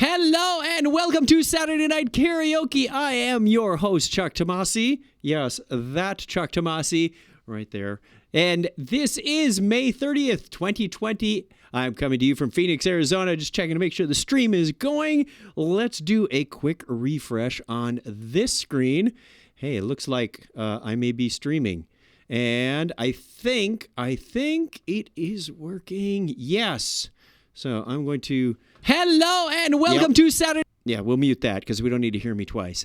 Hello and welcome to Saturday Night Karaoke. I am your host, Chuck Tomasi. Yes, that Chuck Tomasi right there. And this is May 30th, 2020. I'm coming to you from Phoenix, Arizona, just checking to make sure the stream is going. Let's do a quick refresh on this screen. Hey, it looks like I may be streaming. And I think it is working. Yes. So I'm going to... Hello and welcome to Saturday... Yeah, we'll mute that because we don't need to hear me twice.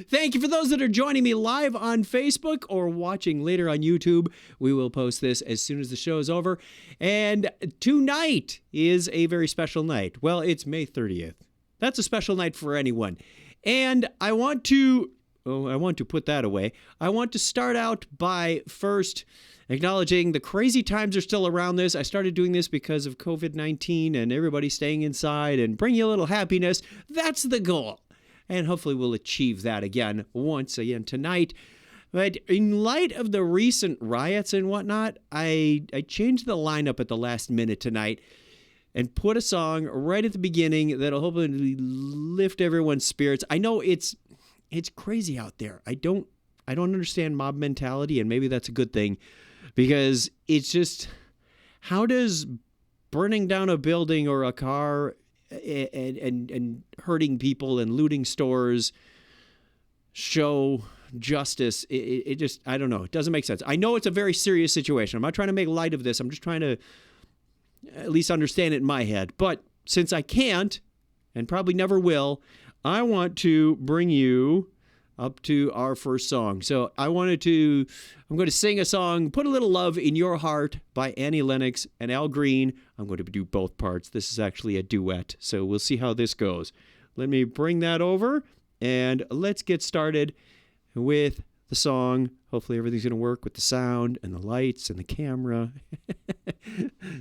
Thank you for those that are joining me live on Facebook or watching later on YouTube. We will post this as soon as the show is over. And tonight is a very special night. Well, it's May 30th. That's a special night for anyone. And I want to put that away. I want to start out by first acknowledging the crazy times are still around this. I started doing this because of COVID-19 and everybody staying inside and bring you a little happiness. That's the goal. And hopefully we'll achieve that once again tonight. But in light of the recent riots and whatnot, I changed the lineup at the last minute tonight and put a song right at the beginning that'll hopefully lift everyone's spirits. I know it's crazy out there. I don't understand mob mentality, and maybe that's a good thing, because it's just, how does burning down a building or a car and hurting people and looting stores show justice? It just, I don't know. It doesn't make sense. I know it's a very serious situation. I'm not trying to make light of this. I'm just trying to at least understand it in my head. But since I can't, and probably never will, I want to bring you up to our first song. So I'm going to sing a song, Put a Little Love in Your Heart by Annie Lennox and Al Green. I'm going to do both parts. This is actually a duet, so we'll see how this goes. Let me bring that over, and let's get started with the song. Hopefully everything's going to work with the sound and the lights and the camera.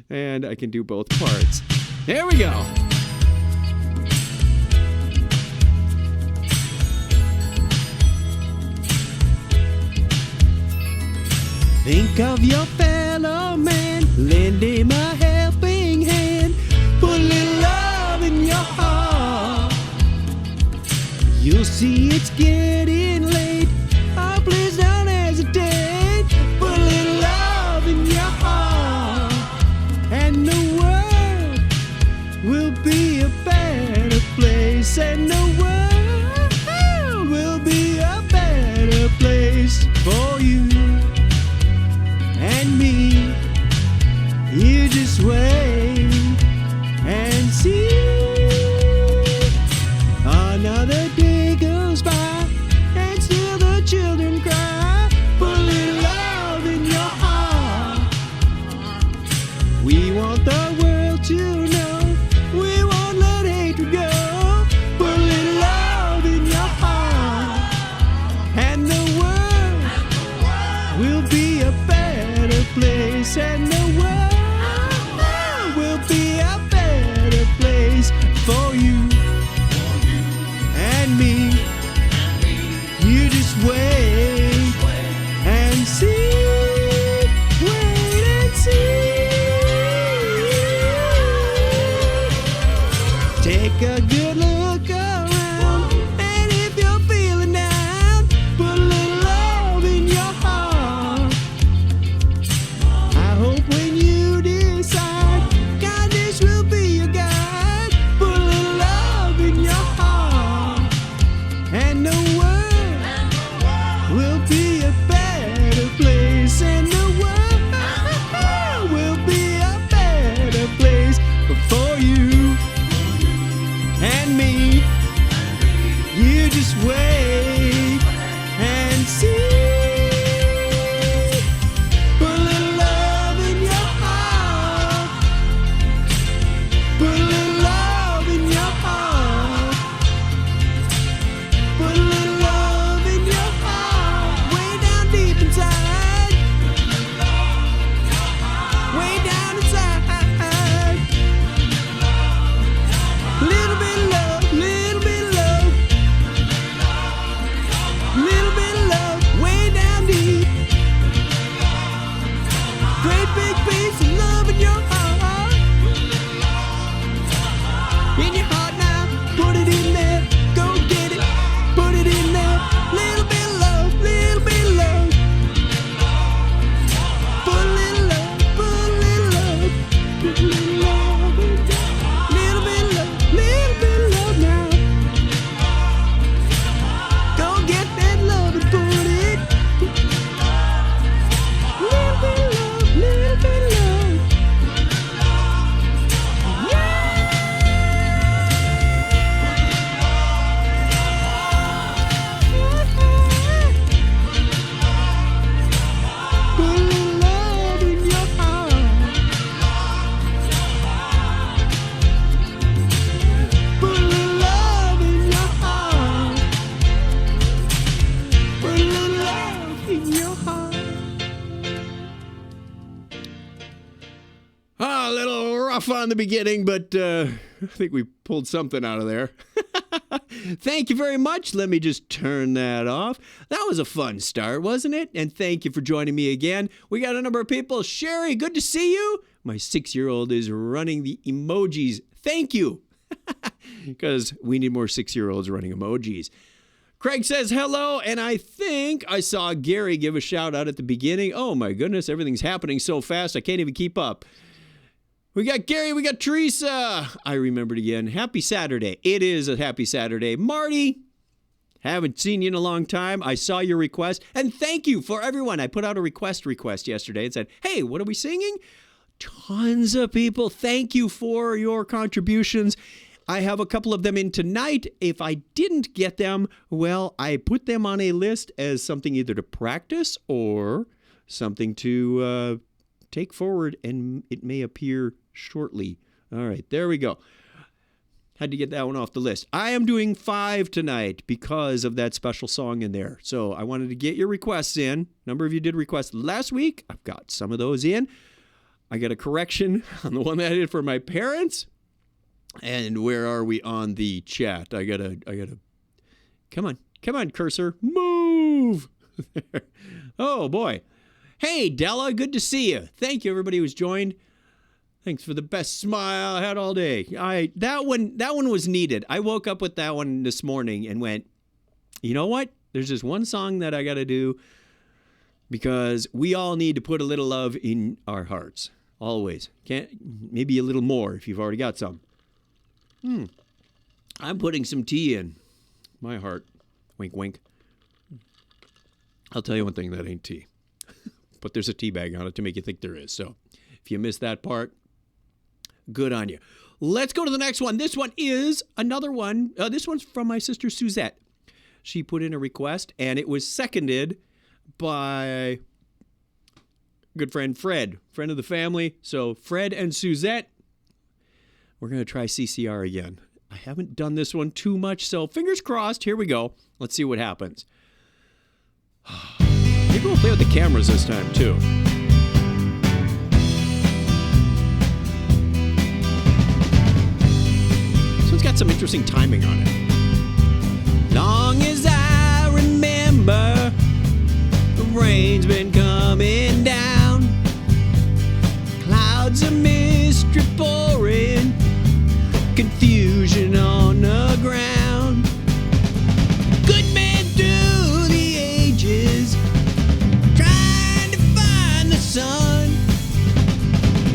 And I can do both parts. There we go. Think of your fellow man, lend him a helping hand, put a little love in your heart. You'll see it's getting late, oh please don't hesitate, put a little love in your heart, and the world will be a better place, and the world will be a better place for you and me. You just wait and see. Another day goes by and still the children cry. Put a little love in your heart. We want the world to know we won't let hatred go. Put a little love in your heart, and the world will be a better place, and the world will be a better place for you and me. You just wait and see. Wait and see. Take a good look around, and if you're feeling down, put a little love in your heart. I hope when you decide, God, this will be your guide. Put a little love in your heart, and the world will be a better place, and the world will be a better place for you and rough on the beginning, but I think we pulled something out of there. Thank you very much. Let me just turn that off. That was a fun start, wasn't it? And thank you for joining me again. We got a number of people. Sherry, good to see you. My 6-year-old is running the emojis. Thank you. Because we need more 6-year-olds running emojis. Craig says hello, and I think I saw Gary give a shout out at the beginning. Oh my goodness, everything's happening so fast, I can't even keep up. We got Gary, we got Teresa. I remembered again. Happy Saturday. It is a happy Saturday. Marty, haven't seen you in a long time. I saw your request, and thank you for everyone. I put out a request yesterday and said, hey, what are we singing? Tons of people. Thank you for your contributions. I have a couple of them in tonight. If I didn't get them, well, I put them on a list as something either to practice or something to take forward, and it may appear shortly. All right, there we go. Had to get that one off the list. I am doing 5 tonight because of that special song in there. So I wanted to get your requests in. A number of you did requests last week. I've got some of those in. I got a correction on the one that I did for my parents. And where are we on the chat? I gotta, come on, cursor, move. Oh boy. Hey, Della, good to see you. Thank you, everybody who's joined. Thanks for the best smile I had all day. That one was needed. I woke up with that one this morning and went, you know what? There's just one song that I gotta do because we all need to put a little love in our hearts. Always. Maybe a little more if you've already got some. I'm putting some tea in my heart. Wink, wink. I'll tell you one thing, that ain't tea. But there's a tea bag on it to make you think there is. So if you missed that part, good on you. Let's go to the next one. This one is another one. This one's from my sister Suzette. She put in a request, and it was seconded by good friend Fred, friend of the family. So Fred and Suzette, we're going to try CCR again. I haven't done this one too much, so fingers crossed. Here we go. Let's see what happens. Maybe we'll play with the cameras this time, too. This one's got some interesting timing on it. Long as I remember, the rain's been coming down. Clouds of mystery pouring, confusion on the ground. Good men through the ages, trying to find the sun.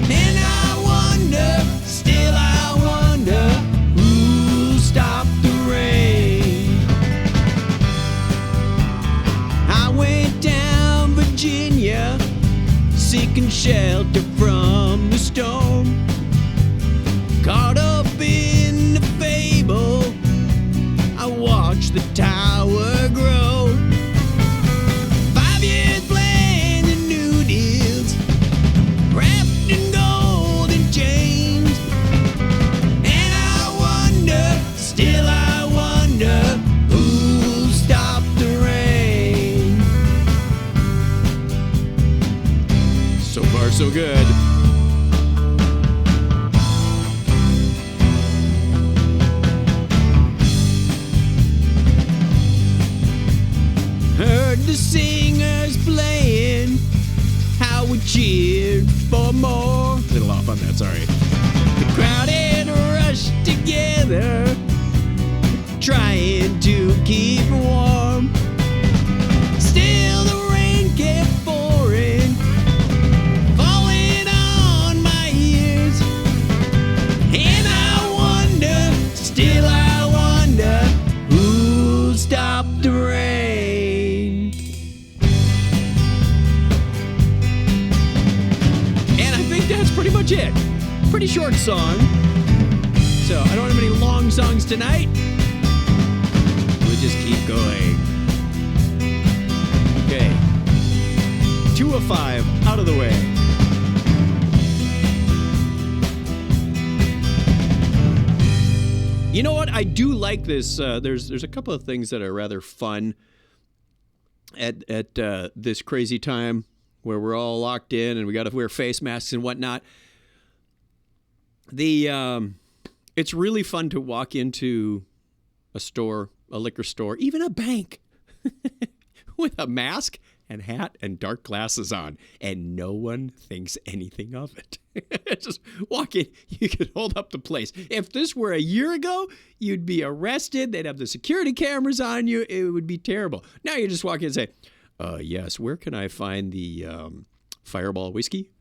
And I wonder, still I wonder, who'll stop the rain. I went down Virginia, seeking shelter from the storm. Caught up in the fable, I watched the tower grow. 5 years playing the new deals, wrapped in golden chains. And I wonder, still I wonder, who'll stop the rain. So far, so good. Heard the singers playing, how we cheered for more. A little off on that, sorry. The crowd had rushed together, trying to keep warm. Still the rain kept pouring, falling on my ears. And I wonder, still I wonder, who'll stop the rain. That's pretty much it. Pretty short song. So I don't have any long songs tonight. We'll just keep going. Okay. 2 of 5 out of the way. You know what? I do like this. There's a couple of things that are rather fun at this crazy time where we're all locked in and we got to wear face masks and whatnot. It's really fun to walk into a store, a liquor store, even a bank with a mask and hat and dark glasses on, and no one thinks anything of it. Just walk in, you could hold up the place. If this were a year ago, you'd be arrested. They'd have the security cameras on you. It would be terrible. Now you just walk in and say, yes, where can I find the Fireball whiskey?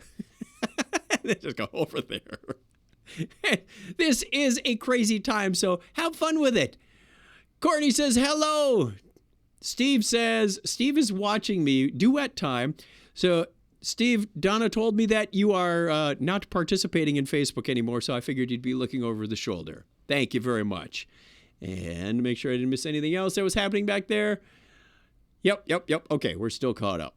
They just go over there. This is a crazy time, so have fun with it. Courtney says, hello. Steve says, Steve is watching me. Duet time. So, Steve, Donna told me that you are not participating in Facebook anymore, so I figured you'd be looking over the shoulder. Thank you very much. And make sure I didn't miss anything else that was happening back there. Yep. Okay, we're still caught up.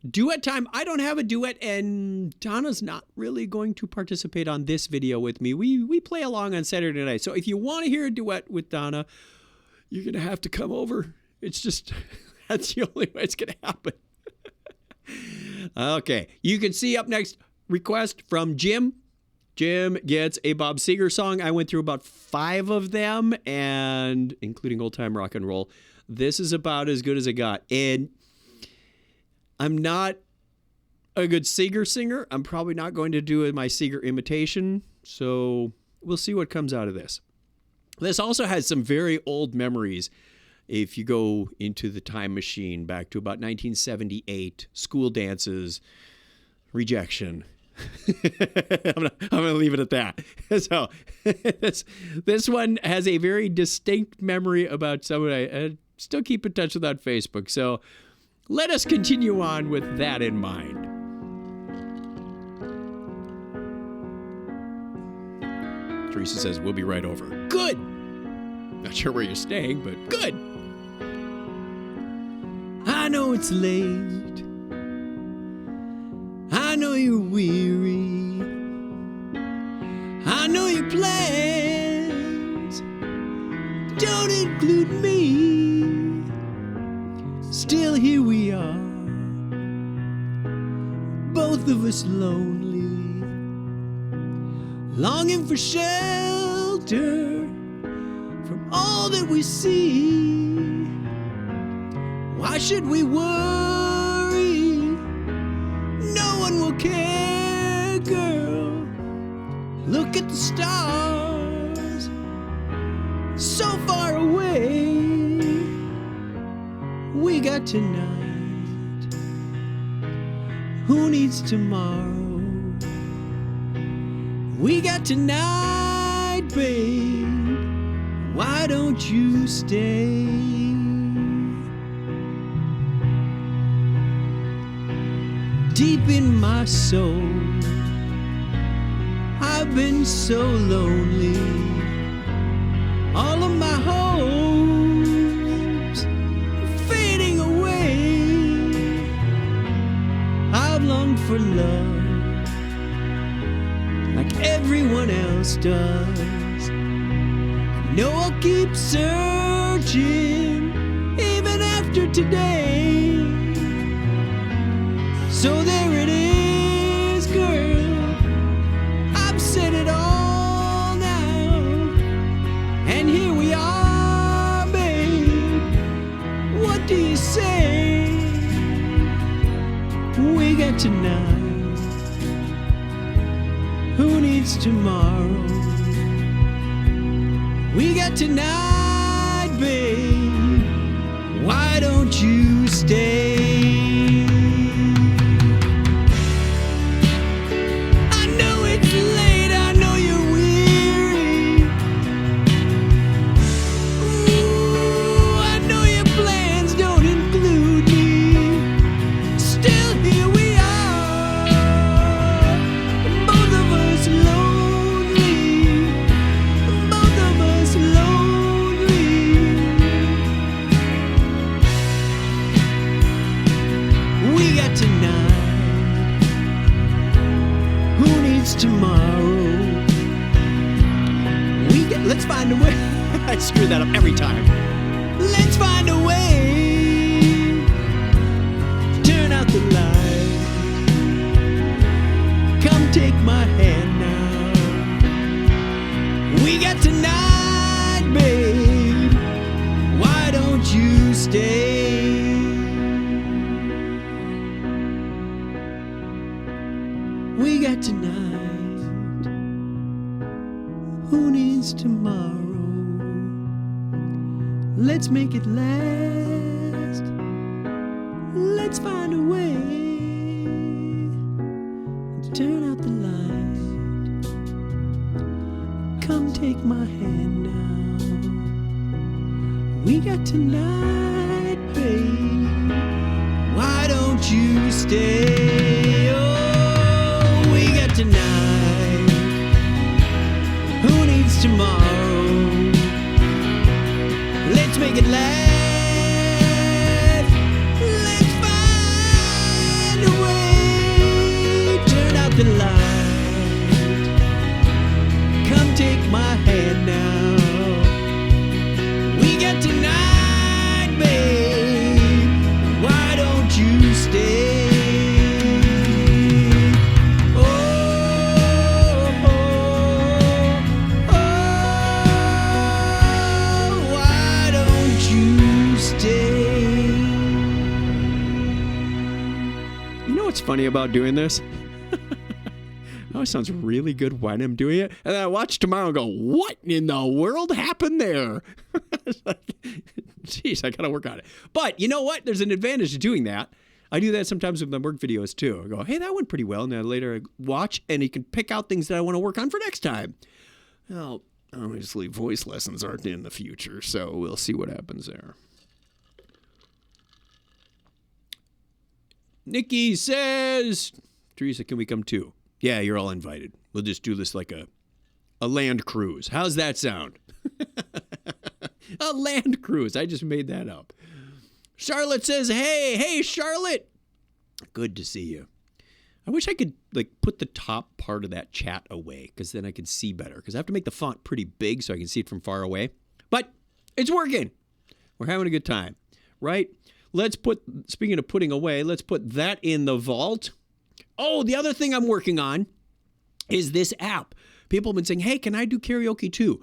Duet time. I don't have a duet, and Donna's not really going to participate on this video with me. We play along on Saturday night. So if you want to hear a duet with Donna, you're going to have to come over. It's just, that's the only way it's going to happen. Okay. You can see up next, request from Jim. Jim gets a Bob Seger song. I went through about 5 of them, and including old time rock and roll. This is about as good as it got. And I'm not a good Seger singer. I'm probably not going to do my Seger imitation. So we'll see what comes out of this. This also has some very old memories. If you go into the time machine back to about 1978, school dances, rejection. I'm gonna leave it at that. So this one has a very distinct memory about someone I still keep in touch with on Facebook. So let us continue on with that in mind. Teresa says, we'll be right over. Good! Not sure where you're staying, but good! I know it's late. I know you're weary. I know your plans don't include me. Still here we are, both of us lonely, longing for shelter from all that we see. Why should we worry? No one will care, girl. Look at the stars, so far away. We got tonight. Who needs tomorrow? We got tonight, babe. Why don't you stay? Deep in my soul, I've been so lonely. All of my hopes are fading away. I've longed for love like everyone else does. I know I'll keep searching even after today. So there it is, girl. I've said it all now, and here we are, babe. What do you say? We got tonight. Who needs tomorrow? We got tonight, babe. Why don't you stay? Tomorrow let's find a way. I screw that up every time. Let's find a way. Turn out the light. Come take my hand now. We got tonight, babe. Why don't you stay? We got tonight. Who needs tomorrow? Let's make it last. Let's find a way to turn out the light. Come take my hand now. We got tonight, babe. Why don't you stay? Oh, we got tonight. Who needs tomorrow? Let's make it last. Let's find a way. Turn out the light. Come take my hand now. We got tonight, babe. Why don't you stay? Oh, oh, oh, why don't you stay? You know what's funny about doing this? Oh, it sounds really good when I'm doing it. And then I watch tomorrow and go, what in the world happened there? It's like, geez, I got to work on it. But you know what? There's an advantage to doing that. I do that sometimes with my work videos too. I go, hey, that went pretty well. And then later I watch and you can pick out things that I want to work on for next time. Well, obviously voice lessons aren't in the future, so we'll see what happens there. Nikki says, Teresa, can we come too? Yeah, you're all invited. We'll just do this like a land cruise. How's that sound? A land cruise. I just made that up. Charlotte says, hey, Charlotte. Good to see you. I wish I could like put the top part of that chat away because then I can see better because I have to make the font pretty big so I can see it from far away. But it's working. We're having a good time, right? Speaking of putting away, let's put that in the vault. Oh, the other thing I'm working on is this app. People have been saying, hey, can I do karaoke too?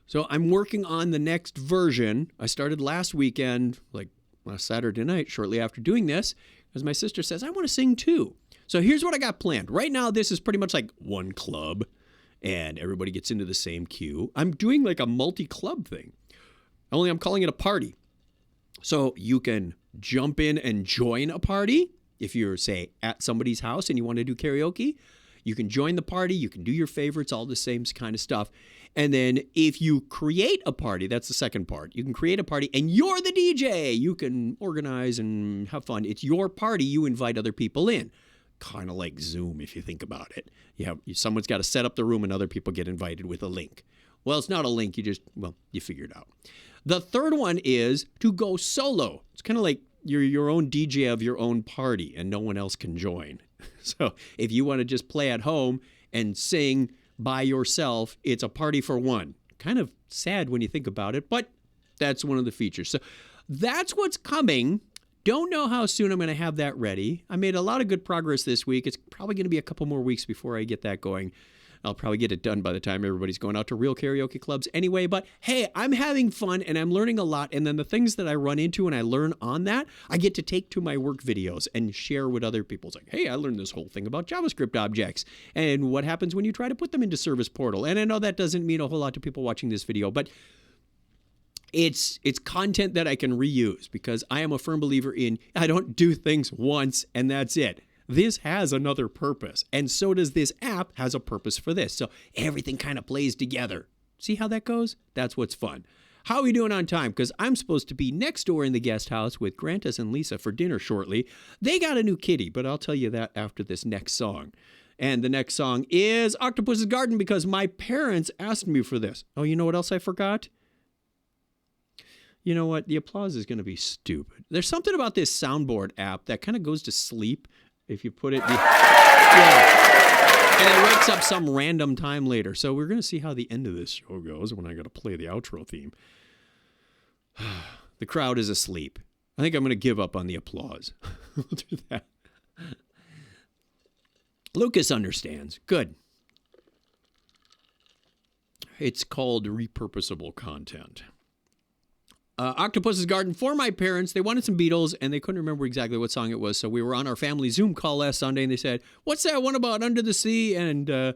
So I'm working on the next version. I started last weekend, like last Saturday night, shortly after doing this, because my sister says, I want to sing too. So here's what I got planned. Right now, this is pretty much like one club, and everybody gets into the same queue. I'm doing like a multi-club thing, only I'm calling it a party. So you can jump in and join a party. If you're, say, at somebody's house and you want to do karaoke, you can join the party. You can do your favorites, all the same kind of stuff. And then if you create a party, that's the second part. You can create a party and you're the DJ. You can organize and have fun. It's your party. You invite other people in. Kind of like Zoom if you think about it. Someone's got to set up the room and other people get invited with a link. Well, it's not a link. You figure it out. The third one is to go solo. It's kind of like you're your own DJ of your own party and no one else can join. So if you want to just play at home and sing by yourself, it's a party for one. Kind of sad when you think about it, but that's one of the features. So that's what's coming. Don't know how soon I'm going to have that ready. I made a lot of good progress this week. It's probably going to be a couple more weeks before I get that going. I'll probably get it done by the time everybody's going out to real karaoke clubs anyway. But hey, I'm having fun and I'm learning a lot. And then the things that I run into and I learn on that, I get to take to my work videos and share with other people. It's like, hey, I learned this whole thing about JavaScript objects and what happens when you try to put them into Service Portal. And I know that doesn't mean a whole lot to people watching this video, but it's content that I can reuse because I am a firm believer in I don't do things once and that's it. This has another purpose, and so does this app has a purpose for this. So everything kind of plays together. See how that goes? That's what's fun. How are we doing on time? Because I'm supposed to be next door in the guest house with Grantis and Lisa for dinner shortly. They got a new kitty, but I'll tell you that after this next song. And the next song is Octopus's Garden because my parents asked me for this. Oh, you know what else I forgot? You know what? The applause is going to be stupid. There's something about this soundboard app that kind of goes to sleep if you put it... Yeah. And it wakes up some random time later. So we're going to see how the end of this show goes when I got to play the outro theme. The crowd is asleep. I think I'm going to give up on the applause. We'll do that. Lucas understands. Good. All It's called repurposable content. Octopus's Garden for my parents. They wanted some Beatles, and they couldn't remember exactly what song it was. So we were on our family Zoom call last Sunday, and they said, "What's that one about Under the Sea and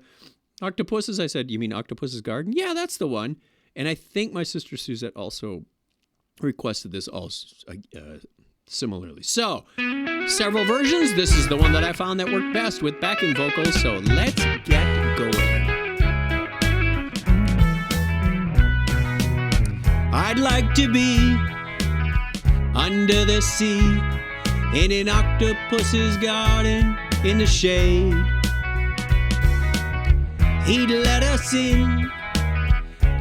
octopuses?" I said, "You mean Octopus's Garden?" "Yeah, that's the one." And I think my sister Suzette also requested this also similarly. So, several versions. This is the one that I found that worked best with backing vocals. So let's get going. I'd like to be under the sea in an octopus's garden in the shade. He'd let us in,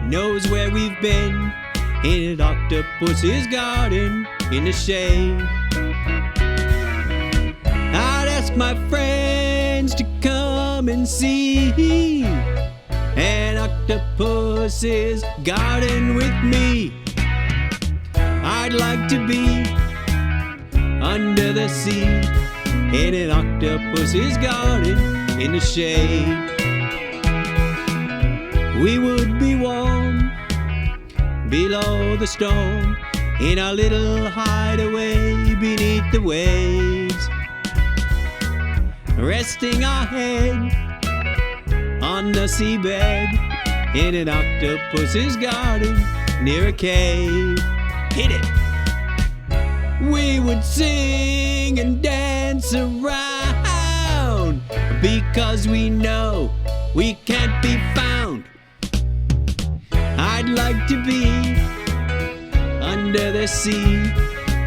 knows where we've been, in an octopus's garden in the shade. I'd ask my friends to come and see an octopus's garden with me. I'd like to be under the sea in an octopus's garden in the shade. We would be warm below the storm in our little hideaway beneath the waves, resting our head on the seabed in an octopus's garden near a cave. Hit it! We would sing and dance around because we know we can't be found. I'd like to be under the sea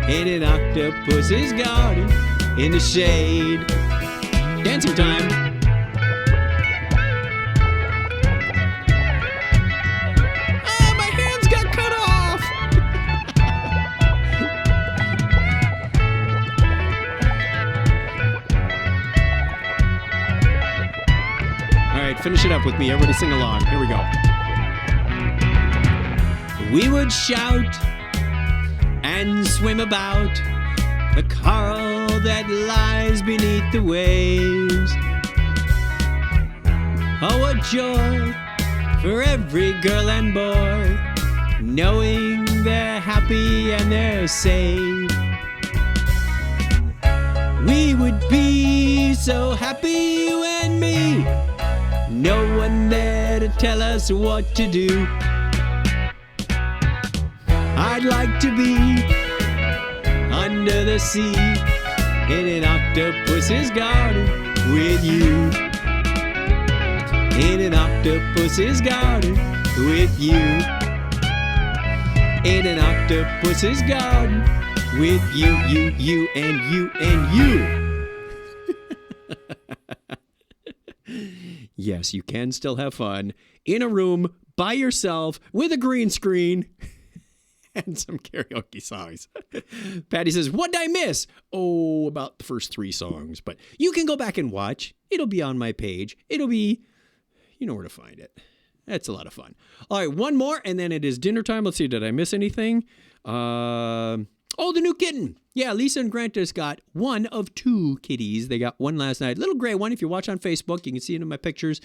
in an octopus's garden in the shade. Dancing time. Finish it up with me. Everybody sing along. Here we go. We would shout and swim about the coral that lies beneath the waves. Oh, what joy for every girl and boy, knowing they're happy and they're safe. We would be so happy, you and me. No one there to tell us what to do. I'd like to be under the sea in an octopus's garden with you. In an octopus's garden with you. In an octopus's garden with you, you, and you, and you. Yes, you can still have fun in a room by yourself with a green screen and some karaoke songs. Patty says, what did I miss? Oh, about the first 3 songs, but you can go back and watch. It'll be on my page. It'll be, you know where to find it. That's a lot of fun. All right, one more, and then it is dinner time. Let's see, did I miss anything? Oh, the new kitten. Yeah, Lisa and Grant just got one of 2 kitties. They got one last night. Little gray one. If you watch on Facebook, you can see it in my pictures.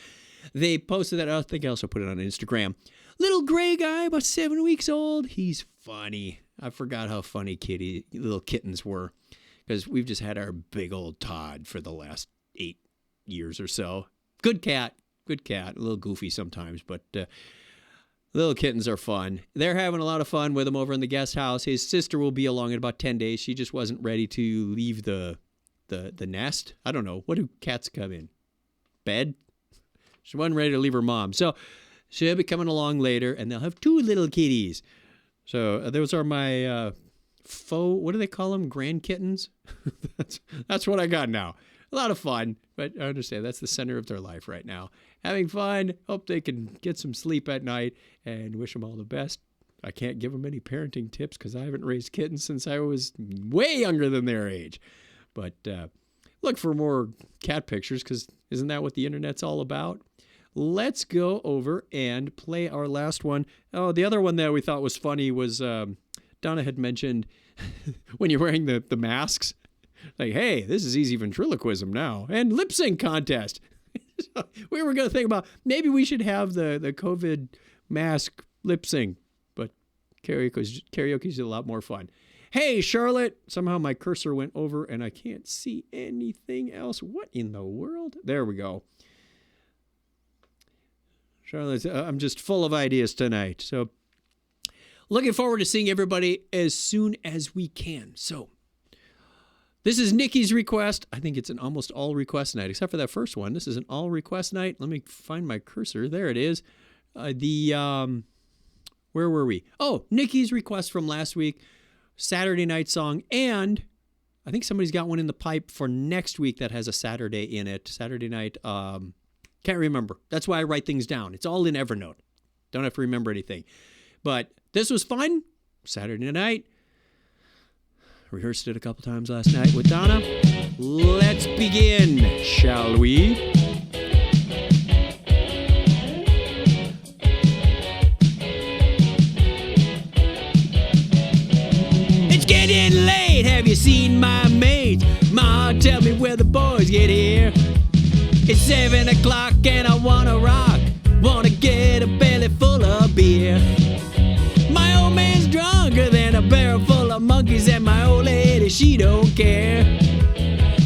They posted that. I think I also put it on Instagram. Little gray guy, about 7 weeks old. He's funny. I forgot how funny little kittens were because we've just had our big old Todd for the last 8 years or so. Good cat. Good cat. A little goofy sometimes, but little kittens are fun. They're having a lot of fun with him over in the guest house. His sister will be along in about 10 days. She just wasn't ready to leave the nest. I don't know. What do cats come in? Bed? She wasn't ready to leave her mom. So she'll be coming along later, and they'll have 2 little kitties. So those are my what do they call them? Grand kittens? That's what I got now. A lot of fun, but I understand that's the center of their life right now. Having fun. Hope they can get some sleep at night and wish them all the best. I can't give them any parenting tips because I haven't raised kittens since I was way younger than their age. But look for more cat pictures because isn't that what the internet's all about? Let's go over and play our last one. Oh, the other one that we thought was funny was Donna had mentioned when you're wearing the masks. Like, hey, this is easy ventriloquism now. And lip sync contest. We were going to think about maybe we should have the COVID mask lip sync, but karaoke's a lot more fun. Hey, Charlotte. Somehow my cursor went over and I can't see anything else. What in the world? There we go. Charlotte, I'm just full of ideas tonight. So looking forward to seeing everybody as soon as we can. So this is Nikki's request. I think it's an almost all request night, except for that first one. This is an all request night. Let me find my cursor. There it is. Where were we? Oh, Nikki's request from last week. Saturday night song, and I think somebody's got one in the pipe for next week that has a Saturday in it. Saturday night, can't remember. That's why I write things down. It's all in Evernote. Don't have to remember anything. But this was fun. Saturday night. Rehearsed it a couple times last night with Donna. Let's begin, shall we? Getting late, have you seen my mate? Ma, tell me where the boys get here. It's 7 o'clock and I wanna rock. Wanna get a belly full of beer. My old man's drunker than a barrel full of monkeys, and my old lady, she don't care.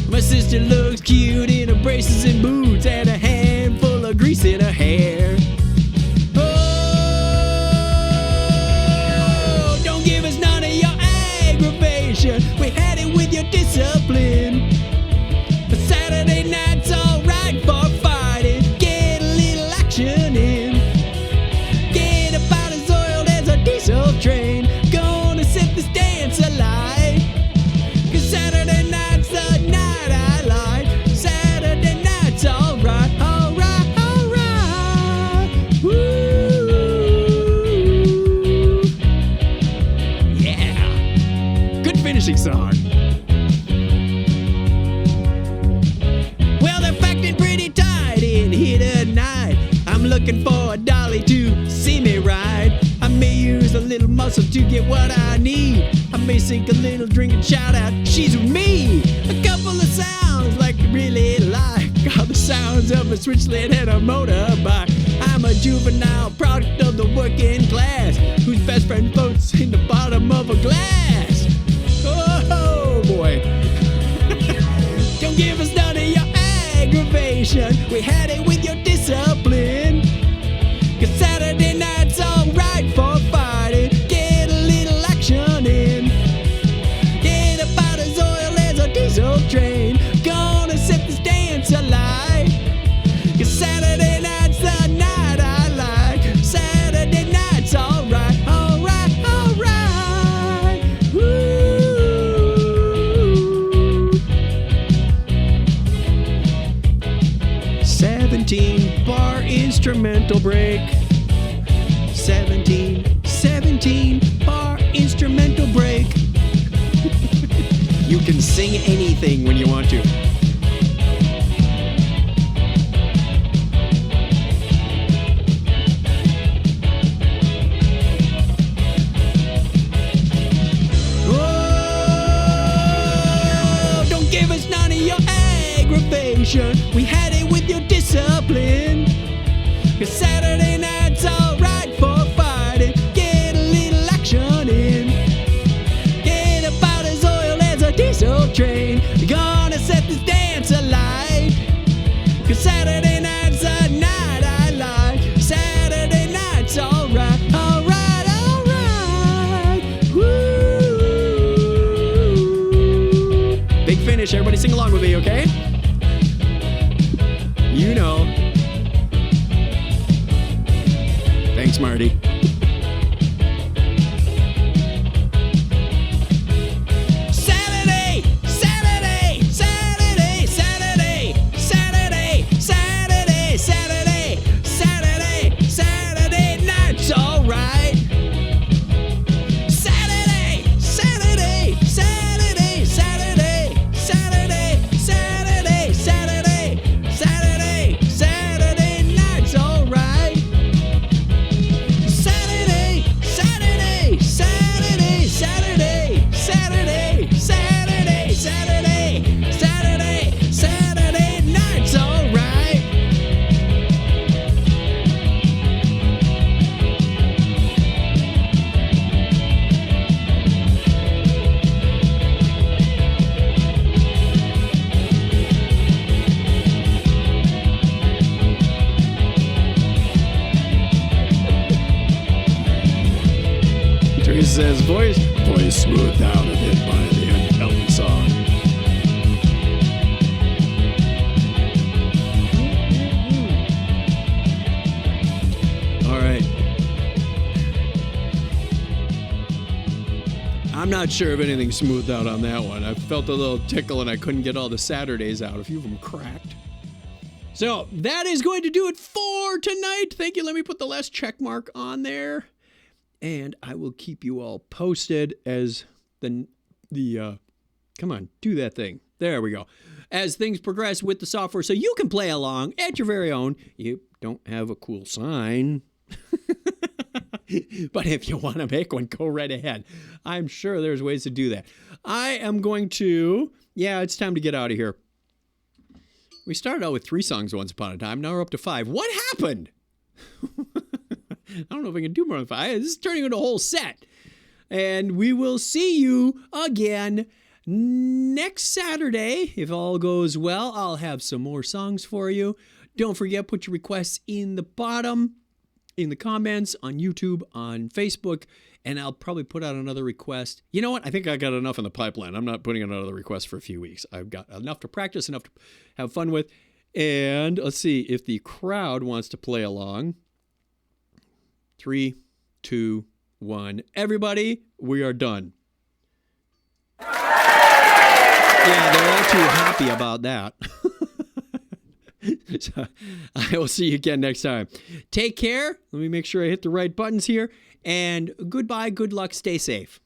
My sister looks cute in her braces and boots, and a handful of grease in her hair. Oh, don't give us none of your aggravation. We had it with your discipline. But Saturday night's alright for fighting. Get a little action in. Get about as oiled as a diesel train. Gonna set this dance alight. 'Cause Saturday night's the night I like. Saturday night's alright, alright, alright. Woo! Yeah. Good finishing song. Well, they're packed in pretty tight in here tonight. I'm looking for a dolly to see me ride. I may use a little muscle to get what I need. I may sink a little drink and shout out, she's with me. A couple of sounds like you really like. All the sounds of a switchlet and a motorbike. I'm a juvenile product of the working class, whose best friend floats in the bottom of a glass. Oh boy. Don't give us none of your aggravation. We had it with your discipline. 'Cause Saturday night's alright for fighting. Get a little action in. Get about as oiled as a diesel train. Gonna set this dance alight. 'Cause Saturday night's the night I like. Saturday night's alright, alright, alright. Woo! 17 bar instrumental break. 17 bar instrumental break. You can sing anything when you want to. Oh, don't give us none of your aggravation. We had it with your discipline. 'Cause Saturday night's alright for fighting. Get a little action in. Get about as oiled as a diesel train. Gonna set this dance alight. 'Cause Saturday night's the night I like. Saturday night's alright, alright, alright. Woo! Big finish, everybody sing along with me, okay? You know. Thanks, Marty. Saturday, Saturday, Saturday, Saturday, Saturday, Saturday, Saturday, Saturday, Saturday night's alright. Saturday, Saturday, Saturday, Saturday, Saturday, Saturday, Saturday, Saturday, Saturday night's alright. Saturday says voice smoothed out a bit by the Elton song. All right. I'm not sure if anything smoothed out on that one. I felt a little tickle and I couldn't get all the Saturdays out. A few of them cracked. So that is going to do it for tonight. Thank you. Let me put the last check mark on there. And I will keep you all posted as come on, do that thing. There we go. As things progress with the software so you can play along at your very own. You don't have a cool sign. But if you want to make one, go right ahead. I'm sure there's ways to do that. I am going to, it's time to get out of here. We started out with 3 songs once upon a time. Now we're up to 5. What happened? I don't know if I can do more than 5. This is turning into a whole set. And we will see you again next Saturday. If all goes well, I'll have some more songs for you. Don't forget, put your requests in the bottom, in the comments, on YouTube, on Facebook, and I'll probably put out another request. You know what? I think I got enough in the pipeline. I'm not putting another request for a few weeks. I've got enough to practice, enough to have fun with. And let's see if the crowd wants to play along. 3, 2, 1. Everybody, we are done. Yeah, they're all too happy about that. So, I will see you again next time. Take care. Let me make sure I hit the right buttons here. And goodbye, good luck, stay safe.